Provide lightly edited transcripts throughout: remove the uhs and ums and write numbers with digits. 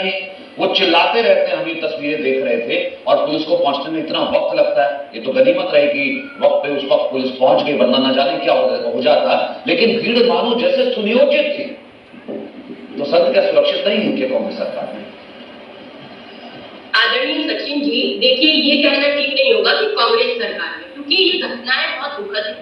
नहीं है, वो चिल्लाते रहते हैं। हम ये तस्वीरें देख रहे थे और पुलिस को पहुंचने में इतना वक्त लगता है। ये तो गनीमत रही कि वक्त पे उस वक्त पुलिस पहुंच गई, वरना न जाने क्या हो जाता। लेकिन भीड़ मानो जैसे सुनियोजित थी। तो सर क्या सुरक्षित नहीं है कांग्रेस सरकार में? आदरणीय सचिन जी, देखिए ये कहना ठीक नहीं होगा कि कांग्रेस सरकार में, क्योंकि ये घटनाएं बहुत दुखद है।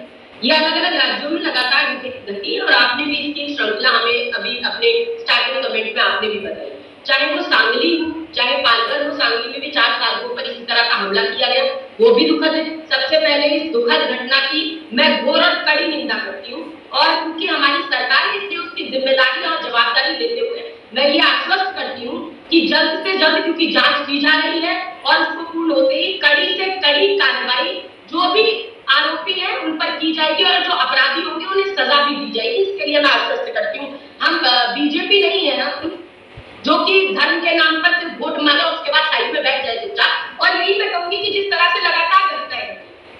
ये अलग अलग राज्यों में लगातार घटी है और आपने भी इसकी श्रृंखला हमें अभी अपने स्टार्टिंग कमेंट में आपने भी बताई। चाहे वो सांगली हो, चाहे पालघर हो, सांगली में भी 4 साधुओं पर इसी तरह का हमला किया गया, वो भी दुखद है। सबसे पहले इस दुखद घटना की मैं घोर और कड़ी निंदा करती हूँ और क्योंकि हमारी सरकार है इसलिए उसकी जिम्मेदारी और जवाबदारी लेते हुए मैं ये आश्वस्त करती हूँ कि जल्द से जल्द, क्योंकि जांच की जा रही है और उसको पूर्ण होते ही कड़ी से कड़ी कार्रवाई जो भी आरोपी है उन पर की जाएगी और जो अपराधी होंगे उन्हें सजा भी दी जाएगी। इसके लिए मैं आश्वस्त करती हूँ। हम बीजेपी नहीं है ना जो कि धर्म के नाम पर सिर्फ वोट मांगे उसके बाद साइड में बैठ जाए चुपचाप। और यही मैं कहूंगी कि जिस तरह से लगातार घटनाएं,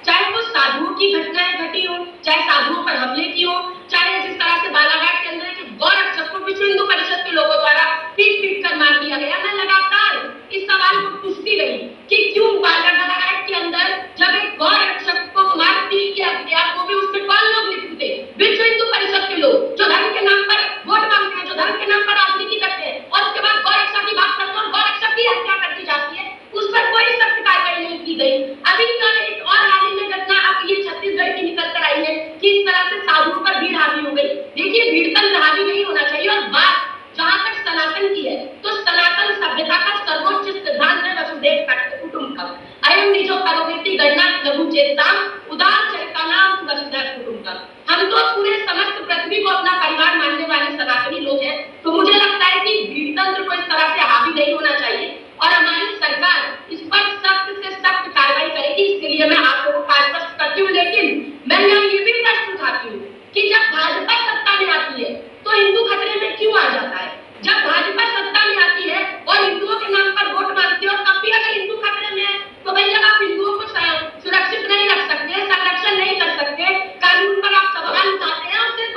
चाहे वो साधुओं की घटनाएं घटी हो, चाहे साधुओं पर हमले की हो, चाहे जिस तरह से बालाघाट के अंदर एक गौ रक्षक को विश्व हिंदू परिषद के लोगों द्वारा पीट कर मार दिया गया। मैं लगातार इस सवाल को पूछती रही कि क्यों बालाघाट के अंदर जब एक गौ रक्षक को मार पीट किया गया वो भी उसमें कौन लोग लिप्त थे? विश्व हिंदू परिषद के लोग जो धर्म के नाम पर वोट मांगते हैं, जो धर्म के नाम पर राजनीति करते हैं और उसके बाद गौ रक्षा की बात करते हैं और गौ रक्षक की हत्या कर दी जाती है, उस पर कोई सख्त कार्रवाई नहीं की गई। अभी कल एक और हाल ही में घटना अब ये छत्तीसगढ़ की निकल कर आई है कि इस तरह से साधुओं पर भीड़ हावी हो गई। देखिए भीड़ तंत्र हावी नहीं होना चाहिए। और बात जहां तक सनातन की है तो सनातन सभ्यता का सर्वोच्च सिद्धांत है वसुधैव कुटुंबकम, अयं निजो करोति गणना लघु चेताम उदार चरितानाम वसुधैव कुटुंबकम। हम तो पूरे समस्त पृथ्वी को अपना परिवार मानने वाले सनातनी लोग हैं, तो मुझे लगता है कि भीड़ तंत्र को इस तरह से हावी नहीं होना चाहिए और हमारी सरकार इस पर सख्त से सख्त कार्रवाई करेगी। इसके लिए मैं आप लोगों को आश्वस्त करती हूँ। लेकिन मैं यहाँ ये भी प्रश्न उठाती हूँ कि जब भाजपा सत्ता में आती है तो हिंदू खतरे में क्यों आ जाता है? जब भाजपा सत्ता में आती है और हिंदुओं के नाम पर वोट मांगती है और तब भी अगर हिंदू खतरे में है तो भाई जब आप हिंदुओं को सुरक्षित नहीं रख सकते, संरक्षण नहीं कर सकते, कानून पर आप सवाल उठाते हैं और सिर्फ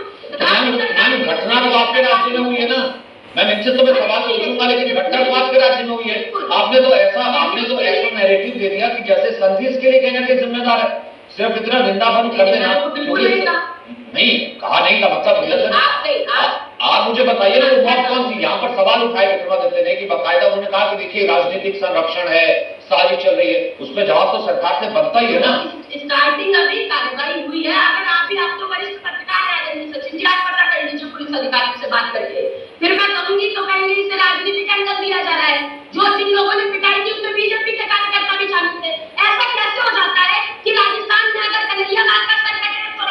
घटना तो आपके राज्य में हुई है ना। मैं निश्चित तो मैं सवाल पूछूंगा, लेकिन घटना तो आपके राज्य में हुई है। आपने तो ऐसा नैरेटिव दे दिया कि जैसे संधि इसके लिए कहने के जिम्मेदार है। सिर्फ इतना निंदापन कर देना नहीं कहा, नहीं का मतलब आप मुझे बताइए ना वो बात कौन सी? यहाँ पर सवाल उठाए विक्रमादित्य ने कि बाकायदा उन्होंने कहा कि देखिए राजनीतिक संरक्षण है, साजिश चल रही है, उसमें जवाब तो सरकार से बनता ही है ना। स्टार्टिंग अभी कार्रवाई हुई है। अगर आप भी, आप तो वरिष्ठ पत्रकार हैं सचिन जी, आप पता कर लीजिए पुलिस अधिकारियों से बात करके। फिर मैं कहूंगी तो कहेंगे इसे राजनीतिक एंगल दिया जा रहा है। जो जिन लोगों ने पिटाई की उसमें बीजेपी के कार्यकर्ता भी शामिल थे। ऐसा कैसे हो जाता है कि राजस्थान में अगर कन्हैया लाल का सर कटे तो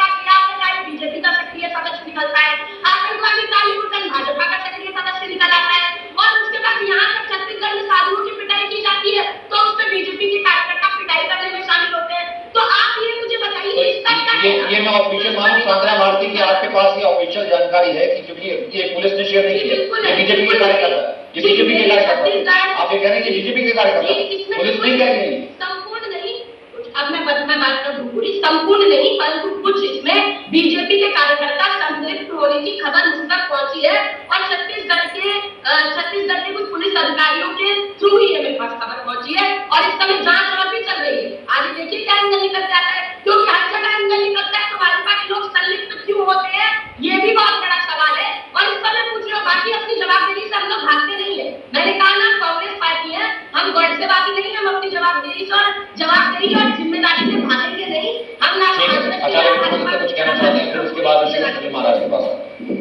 बीजेपी का सक्रिय सदस्य निकलता है, आतंकवादी तालिबान भाजपा का सक्रिय सदस्य निकल आता है और उसके बाद यहाँ तक छत्तीसगढ़ में साधुओं की पिटाई की जाती है तो उसमें बीजेपी के कार्यकर्ता पिटाई करने में शामिल होते हैं। तो आप ये मुझे बताइए इसका क्या? ये मैं ऑफिशियल मानूं सांद्रा भारती की आपके पास ये ऑफिशियल जानकारी है कि क्योंकि ये पुलिस ने शेयर नहीं किया, ये बीजेपी के कार्यकर्ता है, ये बीजेपी के कार्यकर्ता। आप ये कह रहे हैं कि बीजेपी के कार्यकर्ता, पुलिस नहीं कह रही। संपूर्ण नहीं, अब मैं बात करूं पूरी संपूर्ण नहीं परंतु कुछ इसमें बीजेपी के कार्यकर्ता संलिप्त होने की खबर मुझ तक पहुंची है और छत्तीसगढ़ के कुछ पुलिस अधिकारियों के थ्रू ही मेरे पास खबर पहुंची है और इस समय जांच और भी चल रही है। आगे देखिए क्या एंगल निकल जाता है, क्योंकि हर जगह एंगल निकलता है तो भाजपा के लोग संलिप्त क्यों होते हैं ये भी बहुत बड़ा सवाल है। और इस समय पूछ रहे हो बाकी अपनी जवाबदेही से हम लोग भागते नहीं है। मैंने कहा ना कांग्रेस पार्टी है, हम गैरजवाबी नहीं, हम अपनी जवाबदेही और जिम्मेदारी से